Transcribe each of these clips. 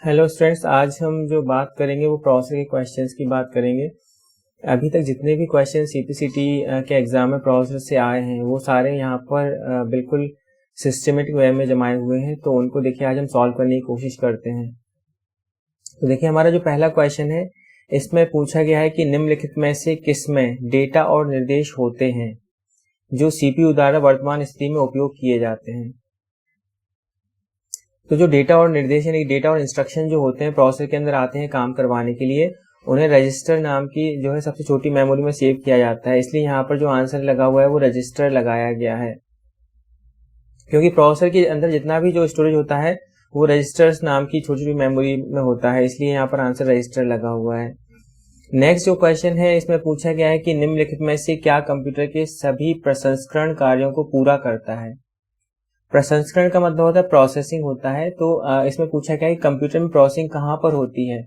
Hello students, आज हम जो बात करेंगे वो प्रोसेसर के क्वेश्चंस की बात करेंगे। अभी तक जितने भी क्वेश्चन सीपीसीटी के एग्जाम में प्रोसेसर से आए हैं वो सारे यहाँ पर बिल्कुल सिस्टमेटिक वे में जमाए हुए हैं, तो उनको देखिए आज हम सॉल्व करने की कोशिश करते हैं। तो देखिए हमारा जो पहला क्वेश्चन है इसमें पूछा गया है कि निम्नलिखित में से किसमें डेटा और निर्देश होते हैं जो सीपीयू द्वारा वर्तमान स्थिति में उपयोग किए जाते हैं। तो जो डेटा और निर्देश यानी डेटा और इंस्ट्रक्शन जो होते हैं प्रोसेसर के अंदर आते हैं काम करवाने के लिए, उन्हें रजिस्टर नाम की जो है सबसे छोटी मेमोरी में सेव किया जाता है। इसलिए यहाँ पर जो आंसर लगा हुआ है वो रजिस्टर लगाया गया है, क्योंकि प्रोसेसर के अंदर जितना भी जो स्टोरेज होता है वो रजिस्टर्स नाम की छोटी छोटी मेमोरी में होता है, इसलिए यहाँ पर आंसर रजिस्टर लगा हुआ है। नेक्स्ट जो क्वेश्चन है इसमें पूछा गया है कि निम्नलिखित में से क्या कंप्यूटर के सभी प्रसंस्करण कार्यों को पूरा करता है। प्रसंस्करण का मतलब होता है प्रोसेसिंग होता है। तो इसमें पूछा गया है कि कंप्यूटर में प्रोसेसिंग कहाँ पर होती है।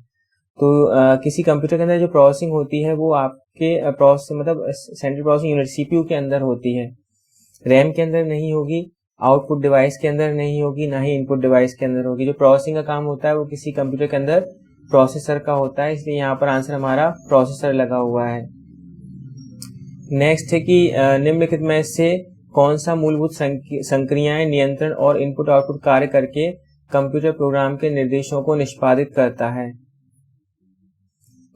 तो किसी कंप्यूटर के अंदर जो प्रोसेसिंग होती है वो आपके मतलब सेंट्रल प्रोसेसिंग यूनिट सीपीयू के अंदर होती है, रैम के अंदर नहीं होगी, आउटपुट डिवाइस के अंदर नहीं होगी, ना ही इनपुट डिवाइस के अंदर होगी। जो प्रोसेसिंग का काम होता है वो किसी कंप्यूटर के अंदर प्रोसेसर का होता है, इसलिए यहाँ पर आंसर हमारा प्रोसेसर लगा हुआ है। नेक्स्ट है कि निम्नलिखित में से कौन सा मूलभूत संक्रियाएं नियंत्रण और इनपुट आउटपुट कार्य करके कंप्यूटर प्रोग्राम के निर्देशों को निष्पादित करता है।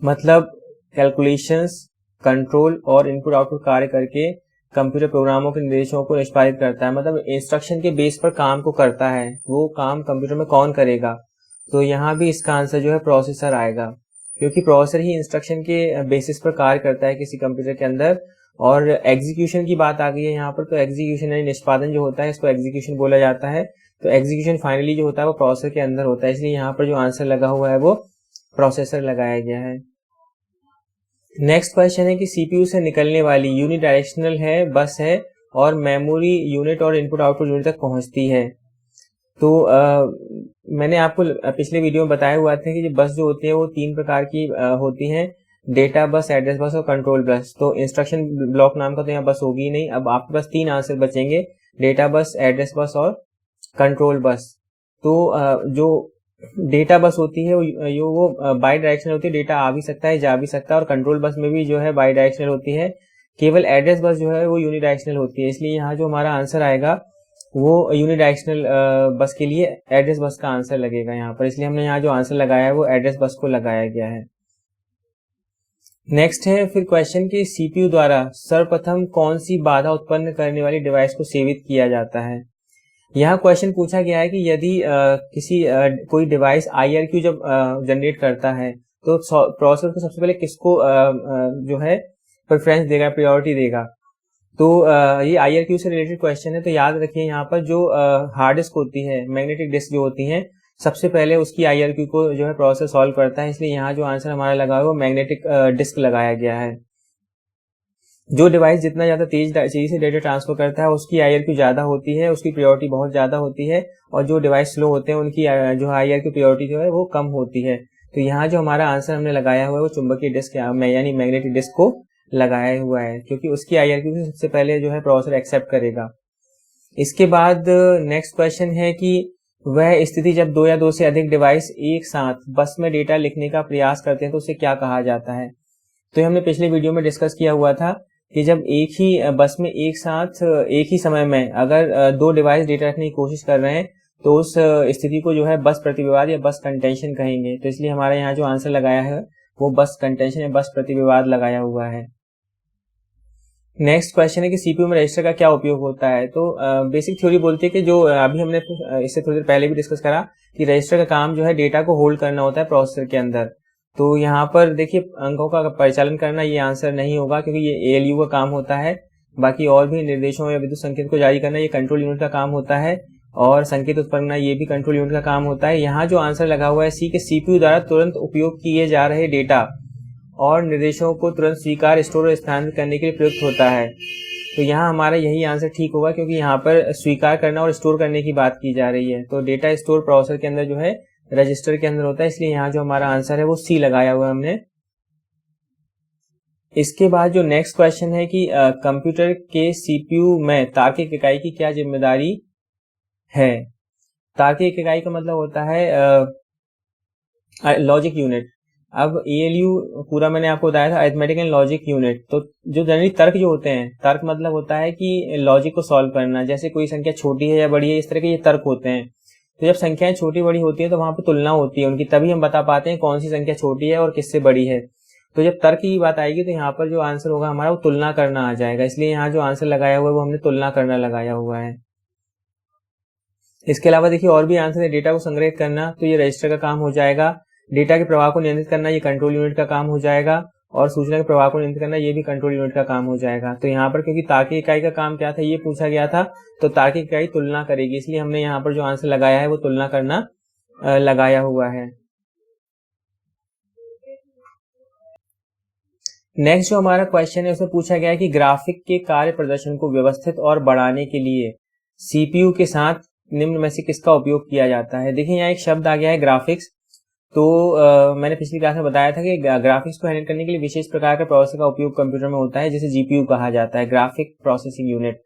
मतलब कैलकुलेशंस, कंट्रोल और इनपुट आउटपुट कार्य करके कंप्यूटर प्रोग्रामों के निर्देशों को निष्पादित करता है, मतलब इंस्ट्रक्शन के बेस पर काम को करता है। वो काम कंप्यूटर में कौन करेगा, तो यहाँ भी इसका आंसर जो है प्रोसेसर आएगा, क्योंकि प्रोसेसर ही इंस्ट्रक्शन के बेसिस पर कार्य करता है किसी कंप्यूटर के अंदर। और एग्जीक्यूशन की बात आ गई है यहाँ पर, तो एग्जीक्यूशन यानी निष्पादन जो होता है इसको एग्जीक्यूशन बोला जाता है। तो एग्जीक्यूशन फाइनली जो होता है वो प्रोसेसर के अंदर होता है, इसलिए यहाँ पर जो आंसर लगा हुआ है वो प्रोसेसर लगाया गया है। नेक्स्ट क्वेश्चन है कि सीपीयू से निकलने वाली यूनिडायरेक्शनल है बस है और मेमोरी यूनिट और इनपुट आउटपुट यूनिट तक पहुंचती है। तो मैंने आपको पिछले वीडियो में बताया हुआ था कि बस जो होती है वो तीन प्रकार की होती है, डेटा बस, एड्रेस बस और कंट्रोल बस। तो इंस्ट्रक्शन ब्लॉक नाम का तो यहाँ बस होगी नहीं। अब आपके पास तीन आंसर बचेंगे, डेटा बस, एड्रेस बस और कंट्रोल बस। तो जो डेटा बस होती है वो बाई डायरेक्शनल होती है, डेटा आ भी सकता है जा भी सकता है, और कंट्रोल बस में भी जो है बाई डायरेक्शनल होती है। केवल एड्रेस बस जो है वो यूनिडायरेक्शनल होती है, इसलिए यहाँ जो हमारा आंसर आएगा वो यूनिडायरेक्शनल बस के लिए एड्रेस बस का आंसर लगेगा यहाँ पर, इसलिए हमने यहाँ जो आंसर लगाया है वो एड्रेस बस को लगाया गया है। नेक्स्ट है फिर क्वेश्चन कि सीपीयू द्वारा सर्वप्रथम कौन सी बाधा उत्पन्न करने वाली डिवाइस को सेवित किया जाता है। यहाँ क्वेश्चन पूछा गया है कि यदि कोई डिवाइस आईआरक्यू जब जनरेट करता है तो प्रोसेसर को सबसे पहले किसको जो है प्रेफरेंस देगा, प्रायोरिटी देगा। तो ये आईआरक्यू से रिलेटेड क्वेश्चन है, तो याद रखिए यहाँ पर जो हार्ड डिस्क होती है, मैग्नेटिक डिस्क जो होती है, सबसे पहले उसकी आईआरक्यू को जो है प्रोसेसर सॉल्व करता है, इसलिए यहाँ जो आंसर हमारा लगा है वो मैग्नेटिक डिस्क लगाया गया है। जो डिवाइस जितना ज्यादा तेज से डेटा ट्रांसफर करता है उसकी आईआरक्यू ज्यादा होती है, उसकी प्रायोरिटी बहुत ज्यादा होती है, और जो डिवाइस स्लो होते हैं उनकी जो आईआरक्यू प्रायोरिटी जो है वो कम होती है। तो यहाँ जो हमारा आंसर हमने लगाया हुआ है वो चुंबकीय डिस्क यानी मैग्नेटिक डिस्क को लगाया हुआ है, क्योंकि उसकी आईआरक्यू से सबसे पहले जो है प्रोसेसर एक्सेप्ट करेगा। इसके बाद नेक्स्ट क्वेश्चन है कि वह स्थिति जब दो या दो से अधिक डिवाइस एक साथ बस में डेटा लिखने का प्रयास करते हैं तो उसे क्या कहा जाता है। तो हमने पिछले वीडियो में डिस्कस किया हुआ था कि जब एक ही बस में एक साथ एक ही समय में अगर दो डिवाइस डेटा रखने की कोशिश कर रहे हैं तो उस स्थिति को जो है बस प्रतिविवाद या बस कंटेंशन कहेंगे। तो इसलिए हमारे यहाँ जो आंसर लगाया है वो बस कंटेंशन या बस प्रतिविवाद लगाया हुआ है। नेक्स्ट क्वेश्चन है कि सीपीयू में रजिस्टर का क्या उपयोग होता है। तो बेसिक थ्योरी बोलती है कि जो अभी हमने इससे थोड़ी देर पहले भी डिस्कस करा कि रजिस्टर का काम जो है डेटा को होल्ड करना होता है प्रोसेसर के अंदर। तो यहाँ पर देखिए अंकों का परिचालन करना ये आंसर नहीं होगा, क्योंकि ये एएलयू का काम होता है। बाकी और भी निर्देशों या विद्युत संकेत को जारी करना ये कंट्रोल यूनिट का काम होता है, और संकेत उत्पन्न करना ये भी कंट्रोल यूनिट का काम होता है। यहाँ जो आंसर लगा हुआ है सी के सीपीयू द्वारा तुरंत उपयोग किए जा रहे डेटा और निर्देशों को तुरंत स्वीकार, स्टोर और स्थानांतरित करने के लिए प्रयुक्त होता है। तो यहाँ हमारा यही आंसर ठीक होगा, क्योंकि यहाँ पर स्वीकार करना और स्टोर करने की बात की जा रही है। तो डेटा स्टोर प्रोसेसर के अंदर जो है रजिस्टर के अंदर होता है, इसलिए यहाँ जो हमारा आंसर है वो सी लगाया हुआ है हमने। इसके बाद जो नेक्स्ट क्वेश्चन है कि कंप्यूटर के सीपीयू में तार्किक इकाई की क्या जिम्मेदारी है। तार्किक इकाई का मतलब होता है लॉजिक यूनिट। अब ALU पूरा मैंने आपको बताया था अरिथमेटिक एंड लॉजिक यूनिट। तो जो जनरली तर्क जो होते हैं, तर्क मतलब होता है कि लॉजिक को सॉल्व करना, जैसे कोई संख्या छोटी है या बड़ी है, इस तरह के ये तर्क होते हैं। तो जब संख्याएं छोटी बड़ी होती है तो वहां पर तुलना होती है उनकी, तभी हम बता पाते हैं कौन सी संख्या छोटी है और किससे बड़ी है। तो जब तर्क की बात आएगी तो यहाँ पर जो आंसर होगा हमारा वो तुलना करना आ जाएगा, इसलिए यहाँ जो आंसर लगाया हुआ है वो हमने तुलना करना लगाया हुआ है। इसके अलावा देखिए और भी आंसर है, डेटा को संग्रहित करना, तो ये रजिस्टर का काम हो जाएगा। डेटा के प्रवाह को नियंत्रित करना, ये कंट्रोल यूनिट का काम हो जाएगा। और सूचना के प्रवाह को नियंत्रित करना, ये भी कंट्रोल यूनिट का काम हो जाएगा। तो यहाँ पर क्योंकि तार्किक इकाई का काम क्या था ये पूछा गया था, तो तार्किक इकाई तुलना करेगी, इसलिए हमने यहाँ पर जो आंसर लगाया है वो तुलना करना लगाया हुआ है। नेक्स्ट जो हमारा क्वेश्चन है उसमें पूछा गया है कि ग्राफिक के कार्य प्रदर्शन को व्यवस्थित और बढ़ाने के लिए CPU के साथ निम्न में से किसका उपयोग किया जाता है। देखिए यहाँ एक शब्द आ गया है ग्राफिक्स। तो मैंने पिछली क्लास में बताया था कि ग्राफिक्स को हैंडल करने के लिए विशेष प्रकार के प्रोसेसर का उपयोग कंप्यूटर में होता है, जिसे GPU कहा जाता है, ग्राफिक प्रोसेसिंग यूनिट।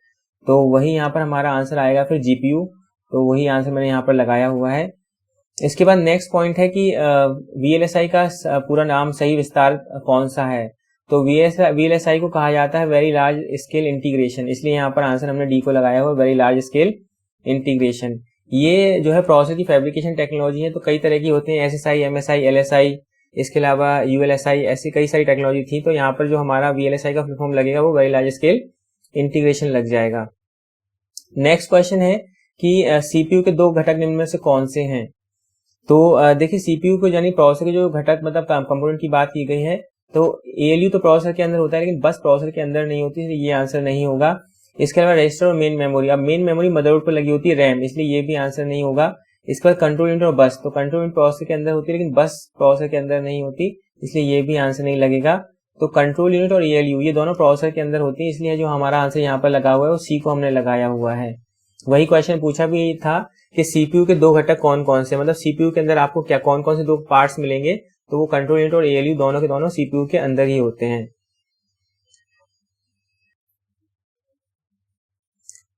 तो वही यहाँ पर हमारा आंसर आएगा फिर GPU। तो वही आंसर मैंने यहाँ पर लगाया हुआ है। इसके बाद नेक्स्ट पॉइंट है कि VLSI का पूरा नाम सही विस्तार कौन सा है। तो VLSI को कहा जाता है वेरी लार्ज स्केल इंटीग्रेशन, इसलिए यहाँ पर आंसर हमने डी को लगाया हुआ, वेरी लार्ज स्केल इंटीग्रेशन। ये जो है प्रोसेसर की फैब्रिकेशन टेक्नोलॉजी है, तो कई तरह की होती है, SSI, MSI, LSI, इसके अलावा ULSI, ऐसी कई सारी टेक्नोलॉजी थी। तो यहाँ पर जो हमारा VLSI का फुल फॉर्म लगेगा वो वेरी लार्ज स्केल इंटीग्रेशन लग जाएगा। नेक्स्ट क्वेश्चन है कि CPU के दो घटक निम्न में से कौन से हैं। तो देखिए CPU को यानी प्रोसेसर के जो घटक मतलब कंपोनेंट की बात की गई है, तो ALU तो प्रोसेसर के अंदर होता है लेकिन बस प्रोसेसर के अंदर नहीं होती, इसलिए ये आंसर नहीं होगा। इसके अलावा रजिस्टर और मेन मेमोरी, अब मेन मेमोरी मदरबोर्ड पर लगी होती है रैम, इसलिए ये भी आंसर नहीं होगा। इसके बाद कंट्रोल यूनिट और बस, तो कंट्रोल यूनिट प्रोसेसर के अंदर होती है लेकिन बस प्रोसेसर के अंदर नहीं होती, इसलिए ये भी आंसर नहीं लगेगा। तो कंट्रोल यूनिट और ALU ये दोनों प्रोसेसर के अंदर होती है, इसलिए जो हमारा आंसर यहाँ पर लगा हुआ है वो C को हमने लगाया हुआ है। वही क्वेश्चन पूछा भी था कि CPU के दो घटक कौन कौन से, मतलब CPU के अंदर आपको क्या कौन कौन से दो पार्ट्स मिलेंगे, तो वो कंट्रोल यूनिट और ALU दोनों के दोनों CPU के अंदर ही होते हैं।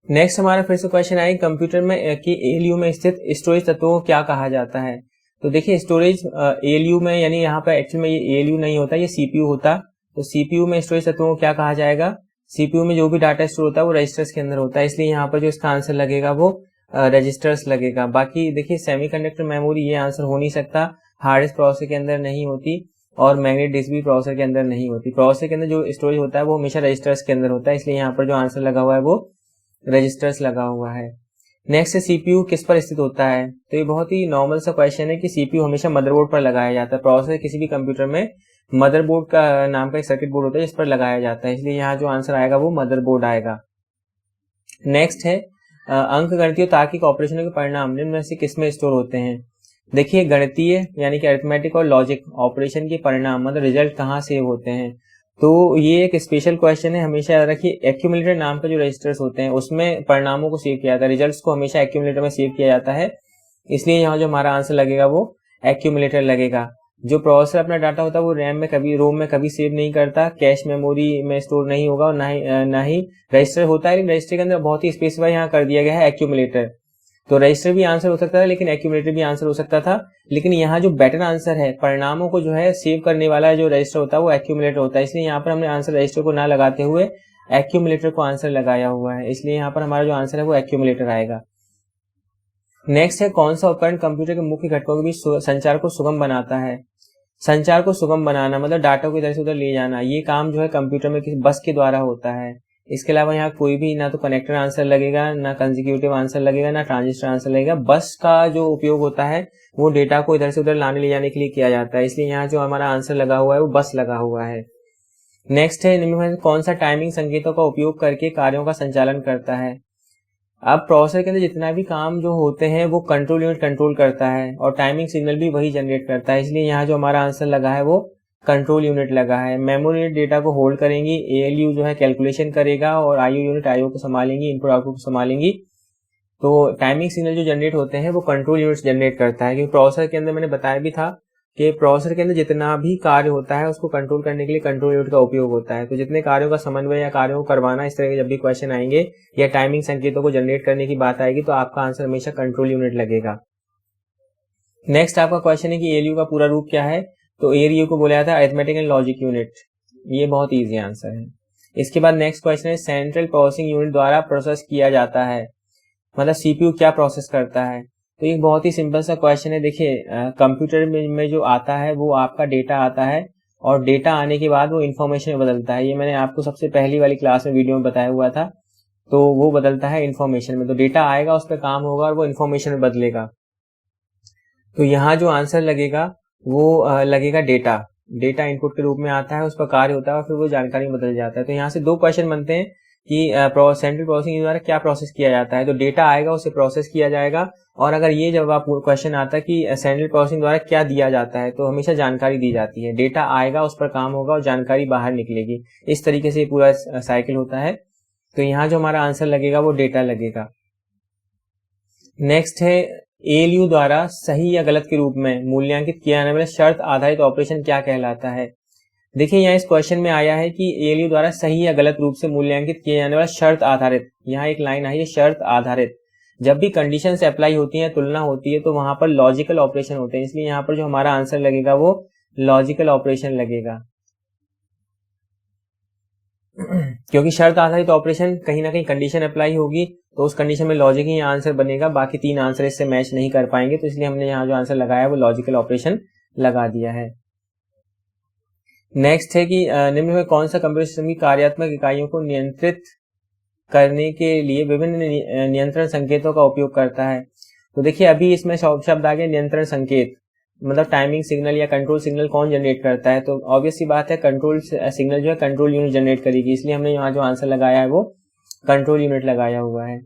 नेक्स्ट हमारा फिर से क्वेश्चन आए कंप्यूटर में कि ALU में स्थित स्टोरेज तत्वों को क्या कहा जाता है। तो देखिए स्टोरेज ALU में यानी यहाँ पर एक्चुअल में ये ALU नहीं होता, ये CPU होता। तो CPU में स्टोरेज तत्वों को क्या कहा जाएगा, CPU में जो भी डाटा स्टोर होता है वो रजिस्टर्स के अंदर होता है, इसलिए यहाँ पर जो इसका आंसर लगेगा वो रजिस्टर्स लगेगा। बाकी देखिए सेमीकंडक्टर मेमोरी ये आंसर हो नहीं सकता, हार्ड डिस्क प्रोसेसर के अंदर नहीं होती और मैग्नेटिक डिस्क भी प्रोसेसर के अंदर नहीं होती। प्रोसेसर के अंदर जो स्टोरेज होता है वो हमेशा रजिस्टर्स के अंदर होता है, इसलिए यहाँ पर जो आंसर लगा हुआ है वो रजिस्टर्स लगा हुआ है। नेक्स्ट है CPU किस पर स्थित होता है। तो ये बहुत ही नॉर्मल सा क्वेश्चन है कि CPU हमेशा मदरबोर्ड पर लगाया जाता है। प्रोसेसर किसी भी कंप्यूटर में मदरबोर्ड का नाम का एक सर्किट बोर्ड होता है जिस पर लगाया जाता है, इसलिए यहाँ जो आंसर आएगा वो मदरबोर्ड आएगा। नेक्स्ट है अंकगणितीय और तार्किक ऑपरेशनों के परिणाम निम्न में से किसमें स्टोर होते हैं। देखिए गणितीय यानी कि अरिथमेटिक और लॉजिक ऑपरेशन के परिणाम मतलब रिजल्ट कहाँ सेव होते हैं। तो ये एक स्पेशल क्वेश्चन है, हमेशा याद रखिए एक्यूमुलेटर नाम का जो रजिस्टर्स होते हैं उसमें परिणामों को सेव किया जाता है, रिजल्ट्स को हमेशा एक्यूमुलेटर में सेव किया जाता है, इसलिए यहाँ जो हमारा आंसर लगेगा वो एक्यूमुलेटर लगेगा। जो प्रोसेसर अपना डाटा होता है वो रोम में कभी सेव नहीं करता, कैश मेमोरी में स्टोर नहीं होगा और ना ही रजिस्टर होता है, लेकिन रजिस्टर के अंदर बहुत ही स्पेसिफाई यहाँ कर दिया गया है एक्यूमुलेटर। तो रजिस्टर भी आंसर हो सकता था लेकिन एक्यूमुलेटर भी आंसर हो सकता था, लेकिन यहाँ जो बेटर आंसर है परिणामों को जो है सेव करने वाला जो रजिस्टर होता है वो एक्यूमुलेटर होता है, इसलिए यहाँ पर हमने आंसर रजिस्टर को ना लगाते हुए एक्यूमुलेटर को आंसर लगाया हुआ है, इसलिए यहाँ पर हमारा जो आंसर है वो एक्यूमुलेटर आएगा। नेक्स्ट है कौन सा उपकरण कंप्यूटर के मुख्य घटकों के बीच संचार को सुगम बनाता है। संचार को सुगम बनाना मतलब डाटा को इधर से उधर ले जाना, ये काम जो है कंप्यूटर में किसी बस के द्वारा होता है। इसके अलावा यहाँ कोई भी ना तो कनेक्टर आंसर लगेगा, ना कंसेक्यूटिव आंसर लगेगा, ना ट्रांजिस्टर आंसर लगेगा। बस का जो उपयोग होता है वो डेटा को इधर से उधर लाने ले जाने के लिए किया जाता है, इसलिए यहाँ जो हमारा आंसर लगा हुआ है वो बस लगा हुआ है। नेक्स्ट है निम्न में कौन सा टाइमिंग संकेतों का उपयोग करके कार्यों का संचालन करता है। अब प्रोसेसर के अंदर जितना भी काम जो होते हैं वो कंट्रोल यूनिट कंट्रोल करता है और टाइमिंग सिग्नल भी वही जनरेट करता है, इसलिए यहाँ जो हमारा आंसर लगा है वो कंट्रोल यूनिट लगा है। मेमोरी यूनिट डेटा को होल्ड करेंगी, ALU जो है कैलकुलेशन करेगा और IO यूनिट IO को संभालेंगी, इनपुट आउटपुट को संभालेंगी। तो टाइमिंग सिग्नल जो जनरेट होते हैं वो कंट्रोल यूनिट जनरेट करता है, क्योंकि प्रोसेसर के अंदर मैंने बताया भी था कि प्रोसेसर के अंदर जितना भी कार्य होता है उसको कंट्रोल करने के लिए कंट्रोल यूनिट का उपयोग होता है। तो जितने कार्यों का समन्वय या कार्यों को करवाना, इस तरह के जब भी क्वेश्चन आएंगे या टाइमिंग संकेतों को जनरेट करने की बात आएगी तो आपका आंसर हमेशा कंट्रोल यूनिट लगेगा। नेक्स्ट आपका क्वेश्चन है कि एएलयू का पूरा रूप क्या है, तो एएलयू को बोला जाता है अरिथमेटिक एंड लॉजिक यूनिट। ये बहुत इजी आंसर है। इसके बाद नेक्स्ट क्वेश्चन है सेंट्रल प्रोसेसिंग यूनिट द्वारा प्रोसेस किया जाता है, मतलब सीपीयू क्या प्रोसेस करता है। तो ये बहुत ही सिंपल सा क्वेश्चन है। देखिए कंप्यूटर में जो आता है वो आपका डेटा आता है, और डेटा आने के बाद वो इन्फॉर्मेशन में बदलता है। ये मैंने आपको सबसे पहली वाली क्लास में वीडियो में बताया हुआ था। तो वो बदलता है इन्फॉर्मेशन में, तो डेटा आएगा, उस पर काम होगा और वो इन्फॉर्मेशन में बदलेगा। तो यहाँ जो आंसर लगेगा वो लगेगा डेटा। डेटा इनपुट के रूप में आता है, उस पर कार्य होता है और फिर वो जानकारी में बदल जाता है। तो यहाँ से दो क्वेश्चन बनते हैं कि सेंट्रल प्रोसेसिंग द्वारा क्या प्रोसेस किया जाता है। तो डेटा आएगा, उसे प्रोसेस किया जाएगा। और अगर ये जवाब क्वेश्चन आता है कि सेंट्रल प्रोसेसिंग द्वारा क्या दिया जाता है, तो हमेशा जानकारी दी जाती है। डेटा आएगा, उस पर काम होगा और जानकारी बाहर निकलेगी। इस तरीके से पूरा साइकिल होता है। तो यहाँ जो हमारा आंसर लगेगा वो डेटा लगेगा। नेक्स्ट है एएलयू द्वारा सही या गलत के रूप में मूल्यांकित किया जाने वाला शर्त आधारित ऑपरेशन क्या कहलाता है। देखिए यहाँ इस क्वेश्चन में आया है कि एएलयू द्वारा सही या गलत रूप से मूल्यांकित किए जाने वाला शर्त आधारित। यहाँ एक लाइन आई है शर्त आधारित। जब भी कंडीशन से अप्लाई होती है, तुलना होती है, तो वहां पर लॉजिकल ऑपरेशन होते हैं। इसलिए यहाँ पर जो हमारा आंसर लगेगा वो लॉजिकल ऑपरेशन लगेगा। क्योंकि शर्त आधारित ऑपरेशन कहीं ना कहीं कंडीशन अप्लाई होगी, तो उस कंडीशन में लॉजिक ही आंसर बनेगा, बाकी तीन आंसर इससे मैच नहीं कर पाएंगे। तो इसलिए हमने यहाँ जो आंसर लगाया वो लॉजिकल ऑपरेशन लगा दिया है। नेक्स्ट है कि निम्न में कौन सा कंप्यूटर सिस्टम की कार्यात्मक इकाइयों को नियंत्रित करने के लिए विभिन्न नियंत्रण संकेतों का उपयोग करता है। तो देखिए अभी इसमें शब्द आ गया नियंत्रण संकेत, मतलब टाइमिंग सिग्नल या कंट्रोल सिग्नल कौन जनरेट करता है। तो ऑब्वियस सी बात है कंट्रोल सिग्नल जो है कंट्रोल यूनिट जनरेट करेगी। इसलिए हमने यहाँ जो आंसर लगाया है वो कंट्रोल यूनिट लगाया हुआ है।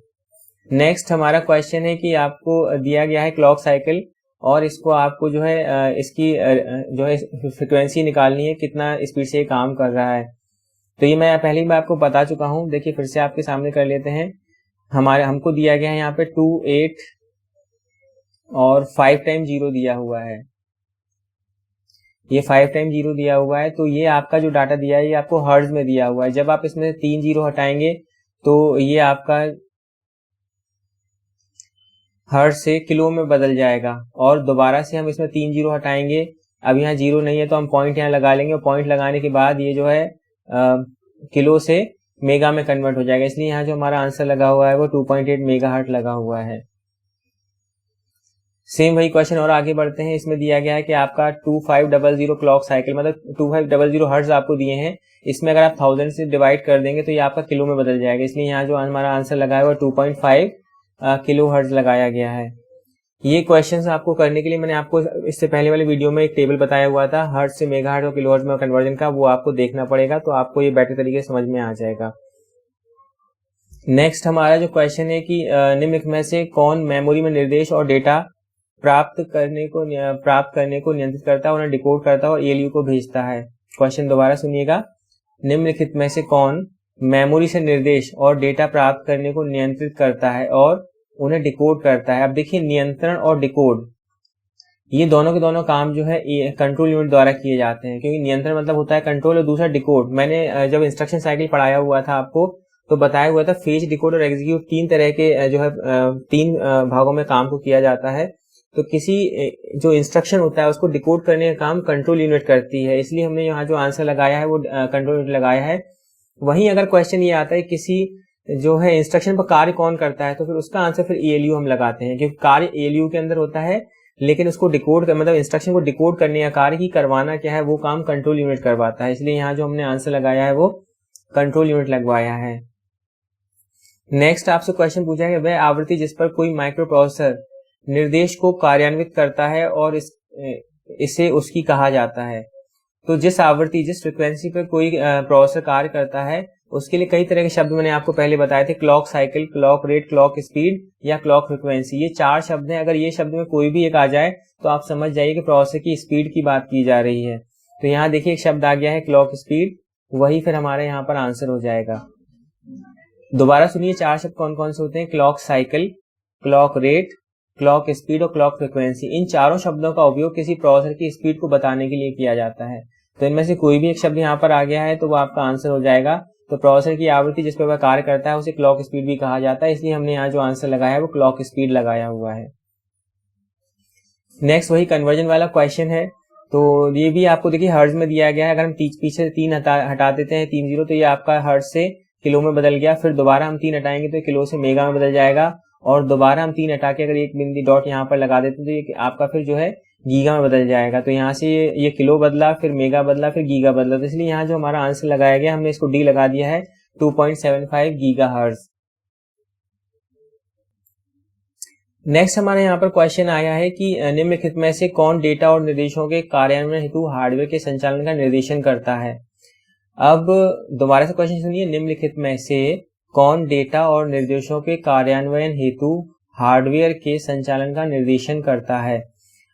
नेक्स्ट हमारा क्वेश्चन है कि आपको दिया गया है क्लॉक साइकिल, और इसको आपको जो है इसकी जो है फ्रिक्वेंसी निकालनी है, कितना स्पीड से ये काम कर रहा है। तो ये मैं पहले भी आपको बता चुका हूँ। देखिए फिर से आपके सामने कर लेते हैं। हमको दिया गया है यहाँ पे 2, 8 और 5 टाइम 0 दिया हुआ है। ये 5 टाइम 0 दिया हुआ है। तो ये आपका जो डाटा दिया है ये आपको हर्ट्ज में दिया हुआ है। जब आप इसमें 3 0 हटाएंगे तो ये आपका हर्ट्ज से किलो में बदल जाएगा, और दोबारा से हम इसमें 3 0 हटाएंगे। अब यहाँ 0 नहीं है तो हम पॉइंट यहाँ लगा लेंगे, और पॉइंट लगाने के बाद ये जो है किलो से मेगा में कन्वर्ट हो जाएगा। इसलिए यहाँ जो हमारा आंसर लगा हुआ है वो 2.8 मेगाहर्ट्ज लगा हुआ है। सेम वही क्वेश्चन और आगे बढ़ते हैं। इसमें दिया गया है कि आपका 2500 क्लॉक साइकिल, मतलब 2500 हर्ट्ज आपको दिए हैं। इसमें अगर आप 1000 से डिवाइड कर देंगे तो ये आपका किलो में बदल जाएगा। इसलिए यहाँ जो हमारा आंसर लगा है वो 2.5 किलो हर्ट्ज लगाया गया है। ये क्वेश्चंस आपको करने के लिए मैंने आपको इससे पहले वाले वीडियो में एक टेबल बताया हुआ था हर्ट्ज से मेगाहर्ट्ज और किलोहर्ट्ज में कन्वर्जन का, वो आपको देखना पड़ेगा, तो आपको ये बेटर तरीके से समझ में आ जाएगा। नेक्स्ट हमारा जो क्वेश्चन है कि निम्न में से कौन मेमोरी में निर्देश और डेटा प्राप्त करने को नियंत्रित करता है, उन्हें डिकोड करता है और एएलयू को भेजता है। क्वेश्चन दोबारा सुनिएगा। निम्नलिखित में से कौन मेमोरी से निर्देश और डेटा प्राप्त करने को नियंत्रित करता है और उन्हें डिकोड करता है। अब देखिए नियंत्रण और डिकोड ये दोनों के दोनों काम जो है कंट्रोल यूनिट द्वारा किए जाते हैं, क्योंकि नियंत्रण मतलब होता है कंट्रोल और दूसरा डिकोड। मैंने जब इंस्ट्रक्शन साइकिल पढ़ाया हुआ था आपको तो बताया हुआ था फेच, डिकोड और एग्जीक्यूट 3 तरह के जो है 3 भागों में काम को किया जाता है। तो किसी जो इंस्ट्रक्शन होता है उसको डिकोड करने का काम कंट्रोल यूनिट करती है। इसलिए हमने यहाँ जो आंसर लगाया है वो कंट्रोल यूनिट लगाया है। वहीं अगर क्वेश्चन ये आता है किसी जो है इंस्ट्रक्शन पर कार्य कौन करता है, तो फिर उसका आंसर फिर एएलयू हम लगाते हैं, क्योंकि कार्य एएलयू के अंदर होता है, लेकिन उसको डिकोड मतलब इंस्ट्रक्शन को डिकोड करने या कार्य की करवाना क्या है वो काम कंट्रोल यूनिट करवाता है। इसलिए यहाँ जो हमने आंसर लगाया है वो कंट्रोल यूनिट लगवाया है। नेक्स्ट आपसे क्वेश्चन पूछा है वह आवृत्ति जिस पर कोई माइक्रो प्रोसेसर निर्देश को कार्यान्वित करता है और इसे उसकी कहा जाता है। तो जिस आवृत्ति जिस फ्रिक्वेंसी पर कोई प्रोसेसर कार्य करता है उसके लिए कई तरह के शब्द मैंने आपको पहले बताए थे, clock cycle, clock rate, clock speed या क्लॉक फ्रिक्वेंसी। ये 4 शब्द हैं। अगर ये शब्द में कोई भी एक आ जाए तो आप समझ जाइए कि प्रोसेसर की स्पीड की बात की जा रही है। तो यहाँ देखिए एक शब्द आ गया है क्लॉक स्पीड, वही फिर हमारे यहाँ पर आंसर हो जाएगा। दोबारा सुनिए 4 शब्द कौन कौन से होते हैं, clock cycle, clock rate, clock speed और क्लॉक फ्रिक्वेंसी। इन चारों शब्दों का उपयोग किसी प्रोसेसर की स्पीड को बताने के लिए किया जाता है। तो इनमें से कोई भी एक शब्द यहाँ पर आ गया है तो वो आपका आंसर हो जाएगा। तो प्रोसेसर की आवृत्ति जिस पर वह कार्य करता है उसे क्लॉक स्पीड भी कहा जाता है। इसलिए हमने यहाँ जो आंसर लगाया है वो क्लॉक स्पीड लगाया हुआ है। नेक्स्ट वही कन्वर्जन वाला क्वेश्चन है, तो ये भी आपको देखिए हर्ट्ज में दिया गया है। अगर हम पीछे से 3 हटा देते हैं 3 0, तो ये आपका हर्ट्ज से किलो में बदल गया। फिर दोबारा हम 3 हटाएंगे तो किलो से मेगा में बदल जाएगा, और दोबारा हम 3 हटा के अगर एक बिंदी डॉट यहाँ पर लगा देते हैं तो ये आपका फिर जो है गीगा में बदल जाएगा। तो यहाँ से ये किलो बदला, फिर मेगा बदला, फिर गीगा बदला, तो इसलिए यहाँ जो हमारा आंसर लगाया गया हमने इसको डी लगा दिया है, 2.75 गीगा हर्ट्ज। नेक्स्ट हमारे यहाँ पर क्वेश्चन आया है कि निम्नलिखित में से कौन डेटा और निर्देशों के कार्यान्वयन हेतु हार्डवेयर के संचालन का निर्देशन करता है। अब दोबारा से क्वेश्चन सुनिए, निम्नलिखित में से कौन डेटा और निर्देशों के कार्यान्वयन हेतु हार्डवेयर के संचालन का निर्देशन करता है।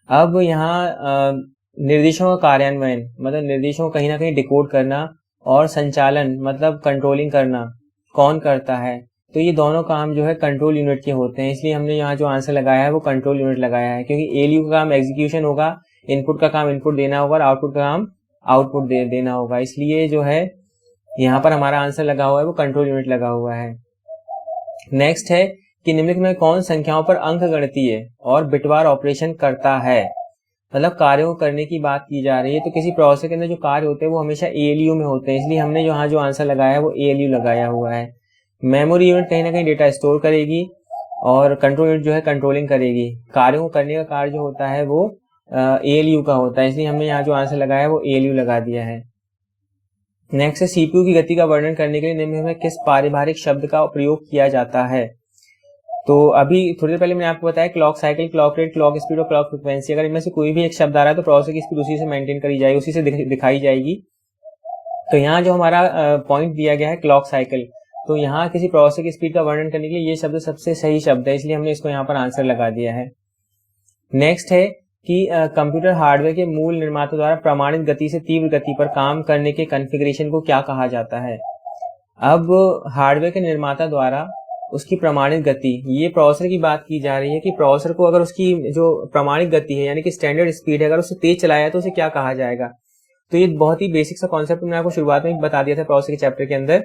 अब यहाँ निर्देशों का कार्यान्वयन मतलब निर्देशों को कहीं ना कहीं डिकोड करना, और संचालन मतलब कंट्रोलिंग करना कौन करता है, तो ये दोनों काम जो है कंट्रोल यूनिट के होते हैं। इसलिए हमने यहाँ जो आंसर लगाया है वो कंट्रोल यूनिट लगाया है, क्योंकि एलयू का काम एग्जीक्यूशन होगा, इनपुट का काम इनपुट देना होगा और आउटपुट का काम आउटपुट देना होगा। इसलिए जो है यहाँ पर हमारा आंसर लगा हुआ है वो कंट्रोल यूनिट लगा हुआ है। नेक्स्ट है कि निम्नलिखित में कौन संख्याओं पर अंकगणितीय और बिटवार ऑपरेशन करता है। मतलब कार्यों को करने की बात की जा रही है, तो किसी प्रोसेसर के अंदर जो कार्य होते हैं वो हमेशा एएलयू में होते हैं, इसलिए हमने यहाँ जो आंसर लगाया है वो एएलयू लगाया हुआ है। मेमोरी यूनिट कहीं ना कहीं डेटा स्टोर करेगी और कंट्रोल यूनिट जो है कंट्रोलिंग करेगी। कार्यों को करने का कार्य जो होता है वो एएलयू का होता है, इसलिए हमने यहाँ जो आंसर लगाया है वो एएलयू लगा दिया है। नेक्स्ट है सीपीयू की गति का वर्णन करने के लिए निम्न में किस पारिभाषिक शब्द का प्रयोग किया जाता है। तो अभी थोड़ी देर पहले मैंने आपको बताया clock cycle, clock rate, clock speed और क्लॉक फ्रिक्वेंसी। अगर इनमें से कोई भी एक शब्द आ रहा है तो प्रोसेसर की स्पीड उसी से मेंटेन करी जाएगी, उसी से दिखाई जाएगी। तो यहाँ जो हमारा पॉइंट दिया गया है क्लॉक साइकिल, तो यहाँ किसी प्रोसेसर की स्पीड का वर्णन करने के लिए ये शब्द सबसे सही शब्द है, इसलिए हमने इसको यहाँ पर आंसर लगा दिया है। नेक्स्ट है कि कंप्यूटर हार्डवेयर के मूल निर्माता द्वारा प्रमाणित गति से तीव्र गति पर काम करने के कॉन्फ़िगरेशन को क्या कहा जाता है। अब हार्डवेयर के निर्माता द्वारा उसकी प्रमाणित गति, ये प्रोसेसर की बात की जा रही है कि प्रोसेसर को अगर उसकी जो प्रमाणित गति है यानी कि स्टैंडर्ड स्पीड है अगर उसे तेज चलाया तो उसे क्या कहा जाएगा। तो ये बहुत ही बेसिक सा कॉन्सेप्ट मैंने आपको शुरुआत में बता दिया था प्रोसेसर के चैप्टर के अंदर,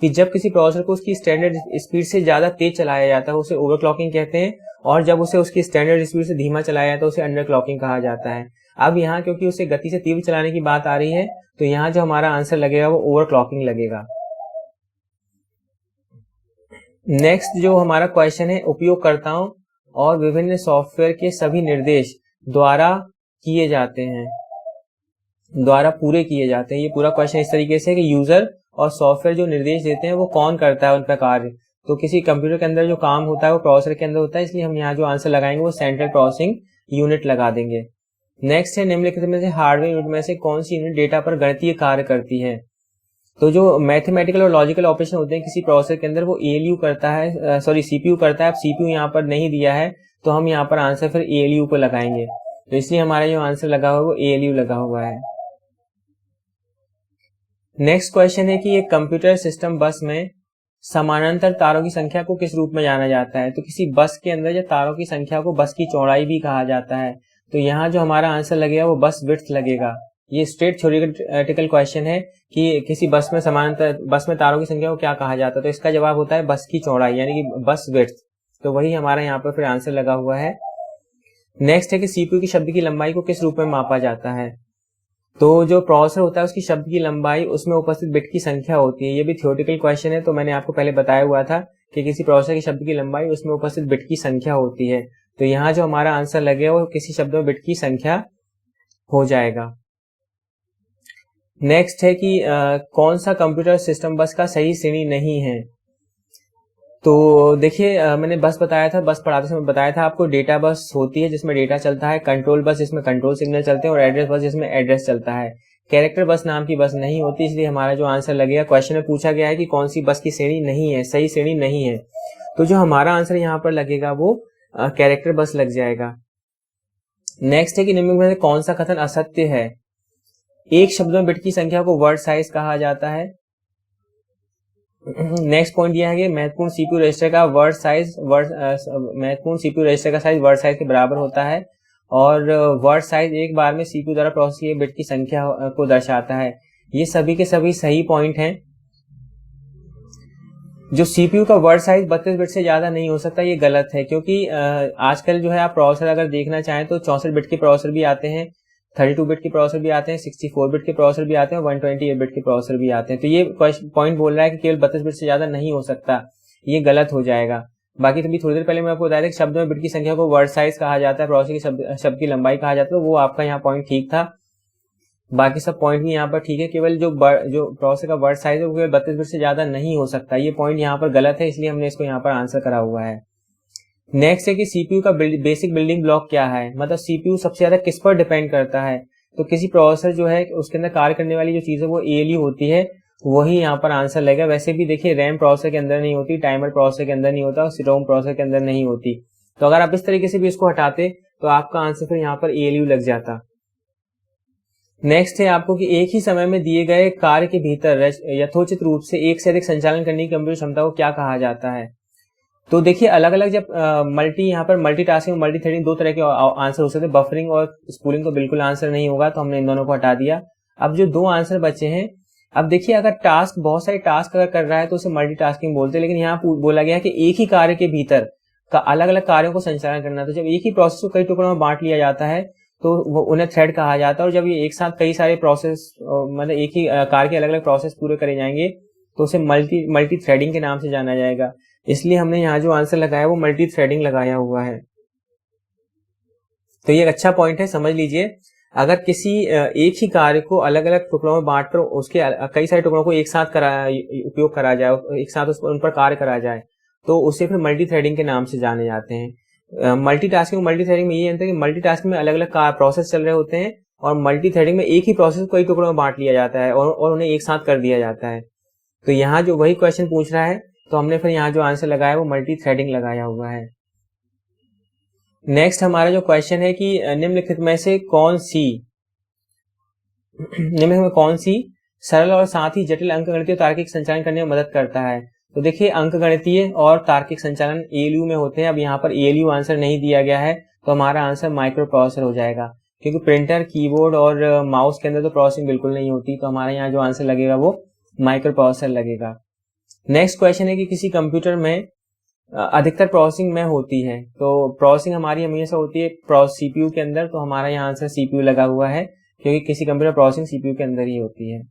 कि जब किसी प्रोसेसर को उसकी स्टैंडर्ड स्पीड से ज्यादा तेज चलाया जाता है उसे ओवरक्लॉकिंग कहते हैं, और जब उसे उसकी स्टैंडर्ड स्पीड से धीमा चलाया जाता है उसे अंडरक्लॉकिंग कहा जाता है। अब यहाँ क्योंकि उसे गति से तीव्र चलाने की बात आ रही है तो यहाँ जो हमारा आंसर लगेगा वो ओवरक्लॉकिंग लगेगा। नेक्स्ट जो हमारा क्वेश्चन है, उपयोगकर्ताओं और विभिन्न सॉफ्टवेयर के सभी निर्देश द्वारा किए जाते हैं, द्वारा पूरे किए जाते हैं। ये पूरा क्वेश्चन इस तरीके से है कि यूजर और सॉफ्टवेयर जो निर्देश देते हैं वो कौन करता है उनका कार्य। तो किसी कंप्यूटर के अंदर जो काम होता है वो प्रोसेसर के अंदर होता है, इसलिए हम यहाँ जो आंसर लगाएंगे वो सेंट्रल प्रोसेसिंग यूनिट लगा देंगे। नेक्स्ट है निम्नलिखित में से हार्डवेयर यूनिट में से कौन सी यूनिट डेटा पर गणितीय कार्य करती है। तो जो मैथमेटिकल और लॉजिकल ऑपरेशन होते हैं किसी प्रोसेसर के अंदर वो एएलयू करता है, सीपीयू करता है। अब सीपीयू यहाँ पर नहीं दिया है तो हम यहाँ पर आंसर फिर एएलयू को लगाएंगे, तो इसलिए हमारा जो आंसर लगा हुआ है वो एएलयू लगा हुआ है। नेक्स्ट क्वेश्चन है कि एक कंप्यूटर सिस्टम बस में समानांतर तारों की संख्या को किस रूप में जाना जाता है। तो किसी बस के अंदर जो तारों की संख्या को बस की चौड़ाई भी कहा जाता है, तो यहाँ जो हमारा आंसर लगेगा वो बस विड्थ लगेगा। ये स्ट्रेट थ्योरेटिकल क्वेश्चन है कि किसी बस में समानांतर बस में तारों की संख्या को क्या कहा जाता है, तो इसका जवाब होता है बस की चौड़ाई यानी कि बस विड्थ। तो वही हमारा यहाँ पर फिर आंसर लगा हुआ है। नेक्स्ट है कि सीपीयू की शब्द की लंबाई को किस रूप में मापा जाता है। तो जो प्रोसेसर होता है उसकी शब्द की लंबाई उसमें उपस्थित बिट की संख्या होती है। ये भी थ्योरेटिकल क्वेश्चन है, तो मैंने आपको पहले बताया हुआ था कि किसी प्रोसेसर की शब्द की लंबाई उसमें उपस्थित बिट की संख्या होती है। तो यहाँ जो हमारा आंसर लगेगा वो किसी शब्द में बिट की संख्या हो जाएगा। नेक्स्ट है कि कौन सा कंप्यूटर सिस्टम बस का सही श्रेणी नहीं है। तो देखिए मैंने बस बताया था, बस पढ़ाते समय बताया था आपको, डेटा बस होती है जिसमें डेटा चलता है, कंट्रोल बस जिसमें कंट्रोल सिग्नल चलते हैं, और एड्रेस बस जिसमें एड्रेस चलता है। कैरेक्टर बस नाम की बस नहीं होती, इसलिए हमारा जो आंसर लगेगा, क्वेश्चन में पूछा गया है कि कौन सी बस की श्रेणी नहीं है, सही श्रेणी नहीं है, तो जो हमारा आंसर यहाँ पर लगेगा वो कैरेक्टर बस लग जाएगा। नेक्स्ट है कि निम्न में से कौन सा कथन असत्य है। एक शब्द में बिट की संख्या को वर्ड साइज कहा जाता है। नेक्स्ट पॉइंट यह है कि महत्वपूर्ण सीपीयू रजिस्टर का वर्ड साइज महत्वपूर्ण सीपीयू रजिस्टर का साइज वर्ड साइज के बराबर होता है, और वर्ड साइज एक बार में सीपीयू द्वारा प्रोसेस किए बिट की संख्या को दर्शाता है। ये सभी के सभी सही पॉइंट हैं। जो सीपीयू का वर्ड साइज 32 बिट से ज्यादा नहीं हो सकता, ये गलत है, क्योंकि आजकल जो है आप प्रोसेसर अगर देखना चाहें तो 64 बिट के प्रोसेसर भी आते हैं, 32 बिट के प्रोसेसर भी आते हैं, 64 बिट के प्रोसेसर भी आते हैं, 128 बिट के प्रोसेसर भी आते हैं। तो ये पॉइंट बोल रहा है कि केवल 32 बिट से ज्यादा नहीं हो सकता, ये गलत हो जाएगा। बाकी तो थोड़ी देर पहले मैं आपको बताया था कि शब्द में बिट की संख्या को वर्ड साइज कहा जाता है, प्रोसेसर की शब्द की लंबाई कहा जाता है, वो आपका यहाँ पॉइंट ठीक था। बाकी सब पॉइंट भी यहाँ पर ठीक है, केवल जो प्रोसेसर का वर्ड साइज है वो केवल 32 बिट से ज्यादा नहीं हो सकता, ये पॉइंट यहाँ पर गलत है, इसलिए हमने इसको यहाँ पर आंसर करा हुआ है। नेक्स्ट है कि सीपीयू का बेसिक बिल्डिंग ब्लॉक क्या है, मतलब सीपीयू सबसे ज्यादा किस पर डिपेंड करता है। तो किसी प्रोसेसर जो है उसके अंदर कार्य करने वाली जो चीज है वो एएलयू होती है, वही यहाँ पर आंसर लगेगा। वैसे भी देखिए रैम प्रोसेसर के अंदर नहीं होती, टाइमर प्रोसेसर के अंदर नहीं होता, और रोम प्रोसेसर के अंदर नहीं होती। तो अगर आप इस तरीके से भी इसको हटाते तो आपका आंसर फिर यहाँ पर एएलयू लग जाता। नेक्स्ट है आपको कि एक ही समय में दिए गए कार्य के भीतर यथोचित रूप से एक से अधिक संचालन करने की कंप्यूटर क्षमता को क्या कहा जाता है। तो देखिए अलग अलग जब यहाँ पर मल्टीटास्किंग मल्टीथ्रेडिंग दो तरह के आंसर हो सकते हैं, बफरिंग और स्पूलिंग तो बिल्कुल आंसर नहीं होगा, तो हमने इन दोनों को हटा दिया। अब जो दो आंसर बचे हैं, अब देखिए अगर टास्क बहुत सारे टास्क अगर कर रहा है तो उसे मल्टीटास्किंग बोलते हैं, लेकिन यहाँ बोला गया है कि एक ही कार्य के भीतर का अलग अलग कार्यों को संचालन करना। तो जब एक ही प्रोसेस को कई टुकड़ों में बांट लिया जाता है तो वो उन्हें थ्रेड कहा जाता है, और जब ये एक साथ कई सारे प्रोसेस मतलब एक ही कार्य के अलग अलग प्रोसेस पूरे करे जाएंगे तो उसे मल्टी थ्रेडिंग के नाम से जाना जाएगा। इसलिए हमने यहाँ जो आंसर लगाया वो मल्टी थ्रेडिंग लगाया हुआ है। तो ये एक अच्छा पॉइंट है, समझ लीजिए। अगर किसी एक ही कार्य को अलग अलग टुकड़ों में बांट कर उसके कई सारे टुकड़ों को एक साथ उपयोग करा जाए, एक साथ उन पर कार्य करा जाए, तो उसे फिर मल्टी थ्रेडिंग के नाम से जाने जाते हैं। मल्टीटास्किंग मल्टी थ्रेडिंग में ये अंतर है कि मल्टीटास्किंग में अलग अलग प्रोसेस चल रहे होते हैं, और मल्टी थ्रेडिंग में एक ही प्रोसेस को कई टुकड़ों में बांट लिया जाता है और उन्हें एक साथ कर दिया जाता है। तो यहाँ जो वही क्वेश्चन पूछ रहा है, तो हमने फिर यहाँ जो आंसर लगाया वो मल्टी थ्रेडिंग लगाया हुआ है। नेक्स्ट हमारा जो क्वेश्चन है कि निम्नलिखित में कौन सी सरल और साथ ही जटिल अंकगणितीय तार्किक संचालन करने में मदद करता है। तो देखिए अंकगणितीय और तार्किक संचालन एएलयू में होते हैं। अब यहाँ पर एएलयू आंसर नहीं दिया गया है, तो हमारा आंसर माइक्रो प्रोसेसर हो जाएगा, क्योंकि प्रिंटर, कीबोर्ड और माउस के अंदर तो प्रोसेसिंग बिल्कुल नहीं होती, तो हमारा यहाँ जो आंसर लगेगा वो माइक्रो प्रोसेसर लगेगा। नेक्स्ट क्वेश्चन है कि किसी कंप्यूटर में अधिकतर प्रोसेसिंग में होती है, तो प्रोसेसिंग हमारी हमेशा होती है सीपीयू के अंदर, तो हमारा यहाँ आंसर सीपीयू लगा हुआ है, क्योंकि किसी कंप्यूटर प्रोसेसिंग सीपीयू के अंदर ही होती है।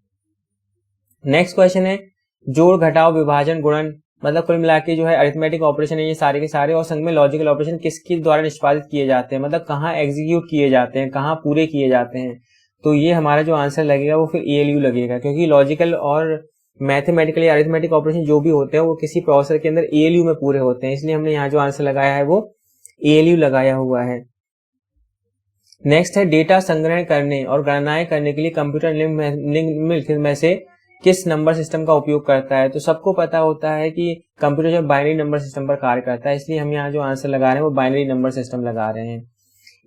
नेक्स्ट क्वेश्चन है जोड़, घटाव, विभाजन, गुणन, मतलब कुल मिला के जो है अरिथमेटिक ऑपरेशन है ये सारे के सारे, और संग में लॉजिकल ऑपरेशन किसके द्वारा निष्पादित किए जाते हैं, मतलब कहाँ एग्जीक्यूट किए जाते हैं, कहाँ पूरे किए जाते हैं। तो ये हमारा जो आंसर लगेगा वो फिर एएलयू लगेगा, क्योंकि लॉजिकल और मैथमेटिकली अरिथमेटिक ऑपरेशन जो भी होते हैं वो किसी प्रोसेसर के अंदर एएलयू में पूरे होते हैं, इसलिए हमने यहाँ जो आंसर लगाया है वो एएलयू लगाया हुआ है। नेक्स्ट है डेटा संग्रहण करने और गणनाएं करने के लिए कंप्यूटर निम्नलिखित में से किस नंबर सिस्टम का उपयोग करता है। तो सबको पता होता है कि कंप्यूटर जो बाइनरी नंबर सिस्टम पर कार्य करता है, इसलिए हम यहाँ जो आंसर लगा रहे हैं वो बाइनरी नंबर सिस्टम लगा रहे हैं।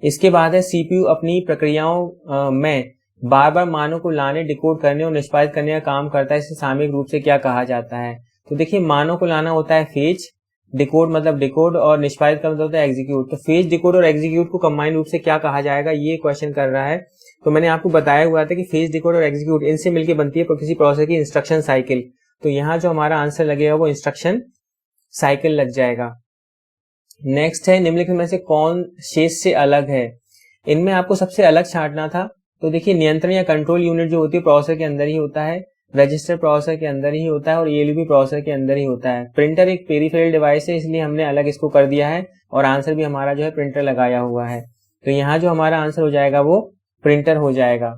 इसके बाद है सीपीयू अपनी प्रक्रियाओं में बार बार मानों को लाने, डिकोड करने और निष्पादित करने का काम करता है, इसे सामयिक रूप से क्या कहा जाता है। तो देखिए मानों को लाना होता है फेच, डिकोड मतलब डिकोड, और निष्पादित का मतलब होता है एग्जीक्यूट। तो फेच, डिकोड और एग्जीक्यूट को कंबाइन रूप से क्या कहा जाएगा, ये क्वेश्चन कर रहा है। तो मैंने आपको बताया हुआ था कि फेच, डिकोड और एग्जीक्यूट इनसे मिलकर बनती है किसी प्रोसेसर की इंस्ट्रक्शन साइकिल। तो यहाँ जो हमारा आंसर लगेगा वो इंस्ट्रक्शन साइकिल लग जाएगा। नेक्स्ट है निम्नलिखित में से कौन शेष से अलग है। इनमें आपको सबसे अलग छांटना था। तो देखिए नियंत्रण या कंट्रोल यूनिट जो होती है प्रोसेसर के अंदर ही होता है, रजिस्टर प्रोसेसर के अंदर ही होता है, और एएलयू भी प्रोसेसर के अंदर ही होता है। प्रिंटर एक पेरिफेरल डिवाइस है, इसलिए हमने अलग इसको कर दिया है, और आंसर भी हमारा जो है प्रिंटर लगाया हुआ है। तो यहाँ जो हमारा आंसर हो जाएगा वो प्रिंटर हो जाएगा।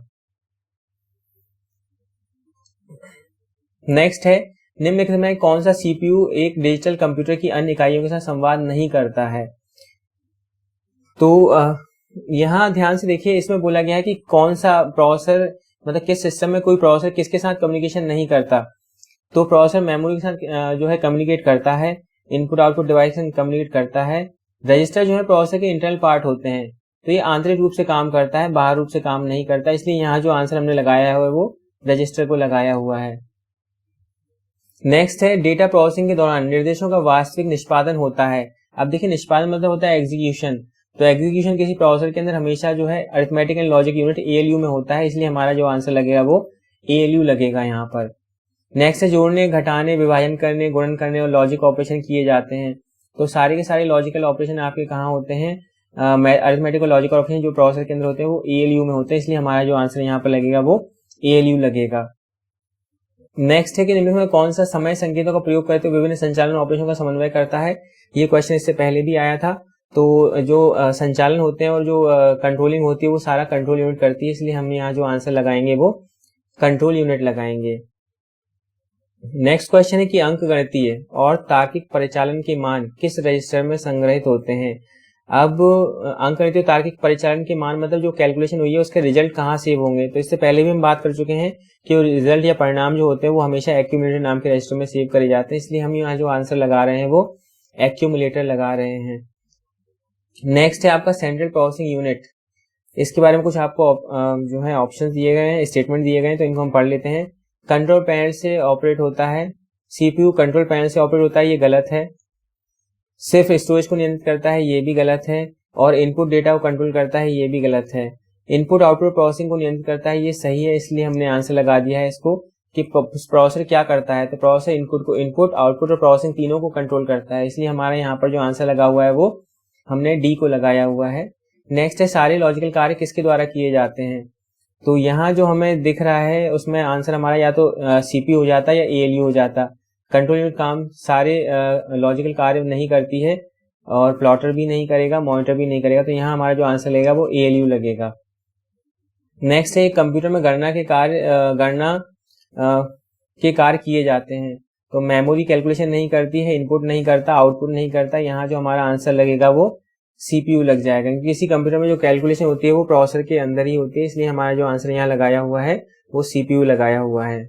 नेक्स्ट है निम्नलिखित में कौन सा सीपीयू एक डिजिटल कंप्यूटर की अन्य इकाइयों के साथ संवाद नहीं करता है। तो यहाँ ध्यान से देखिए, इसमें बोला गया है कि कौन सा प्रोसेसर, मतलब किस सिस्टम में कोई प्रोसेसर किसके साथ कम्युनिकेशन नहीं करता। तो प्रोसेसर मेमोरी के साथ जो है कम्युनिकेट करता है, इनपुट आउटपुट डिवाइस से कम्युनिकेट करता है। रजिस्टर जो है प्रोसेसर के इंटरनल पार्ट होते हैं, तो ये आंतरिक रूप से काम करता है, बाहर रूप से काम नहीं करता, इसलिए यहाँ जो आंसर हमने लगाया है वो रजिस्टर को लगाया हुआ है। नेक्स्ट है डेटा प्रोसेसिंग के दौरान निर्देशों का वास्तविक निष्पादन होता है। अब देखिए निष्पादन मतलब होता है एग्जीक्यूशन, तो एग्जीक्यूशन किसी प्रोसेसर के अंदर हमेशा जो है arithmetic and logic unit ALU में होता है, इसलिए हमारा जो आंसर लगेगा वो एएलयू लगेगा यहाँ पर। नेक्स्ट है जोड़ने, घटाने, विभाजन करने, गुणन करने और लॉजिक ऑपरेशन किए जाते हैं। तो सारे के सारे लॉजिकल ऑपरेशन आपके कहाँ होते हैं, अरिथमेटिक और लॉजिकल ऑपरेशन जो प्रोसेसर के अंदर होते हैं वो ALU में होते हैं, इसलिए हमारा जो आंसर यहाँ पर लगेगा वो ALU लगेगा। नेक्स्ट है कि निम्नलिखित में कौन सा समय संकेतों का प्रयोग करते हुए विभिन्न संचालन ऑपरेशन का समन्वय करता है। ये क्वेश्चन इससे पहले भी आया था। तो जो संचालन होते हैं और जो कंट्रोलिंग होती है वो सारा कंट्रोल यूनिट करती है, इसलिए हम यहाँ जो आंसर लगाएंगे वो कंट्रोल यूनिट लगाएंगे। नेक्स्ट क्वेश्चन है कि अंकगणितीय और तार्किक परिचालन के मान किस रजिस्टर में संग्रहित होते हैं। अब अंकगणितीय तार्किक परिचालन के मान मतलब जो कैलकुलेशन हुई है उसके रिजल्ट कहाँ सेव होंगे। तो इससे पहले भी हम बात कर चुके हैं कि रिजल्ट या परिणाम जो होते हैं वो हमेशा एक्यूमुलेटर नाम के रजिस्टर में सेव करे जाते हैं, इसलिए हम यहाँ जो आंसर लगा रहे हैं वो एक्यूमुलेटर लगा रहे हैं। नेक्स्ट है आपका सेंट्रल प्रोसेसिंग यूनिट। इसके बारे में कुछ आपको जो है ऑप्शन दिए गए हैं, स्टेटमेंट दिए गए हैं, तो इनको हम पढ़ लेते हैं। कंट्रोल पैनल से ऑपरेट होता है, CPU कंट्रोल पैनल से ऑपरेट होता है, ये गलत है। सिर्फ स्टोरेज को नियंत्रित करता है, ये भी गलत है। और इनपुट डेटा को कंट्रोल करता है, ये भी गलत है। इनपुट आउटपुट प्रोसेसिंग को नियंत्रित करता है, ये सही है, इसलिए हमने आंसर लगा दिया है इसको कि प्रोसेसर क्या करता है। तो प्रोसेसर इनपुट को इनपुट आउटपुट और प्रोसेसिंग तीनों को कंट्रोल करता है, इसलिए हमारा यहाँ पर जो आंसर लगा हुआ है वो हमने D को लगाया हुआ है। नेक्स्ट है सारे लॉजिकल कार्य किसके द्वारा किए जाते हैं। तो यहाँ जो हमें दिख रहा है उसमें आंसर हमारा या तो CPU हो जाता या ALU हो जाता। कंट्रोल यूनिट काम सारे लॉजिकल कार्य नहीं करती है और प्लॉटर भी नहीं करेगा, मॉनिटर भी नहीं करेगा, तो यहाँ हमारा जो आंसर लगेगा वो ALU लगेगा। नेक्स्ट है कंप्यूटर में गणना के कार्य किए जाते हैं। तो मेमोरी कैलकुलेशन नहीं करती है, इनपुट नहीं करता, आउटपुट नहीं करता, यहाँ जो हमारा आंसर लगेगा वो CPU लग जाएगा, क्योंकि किसी कंप्यूटर में जो कैलकुलेशन होती है वो प्रोसेसर के अंदर ही होती है, इसलिए हमारा जो आंसर यहाँ लगाया हुआ है वो CPU लगाया हुआ है।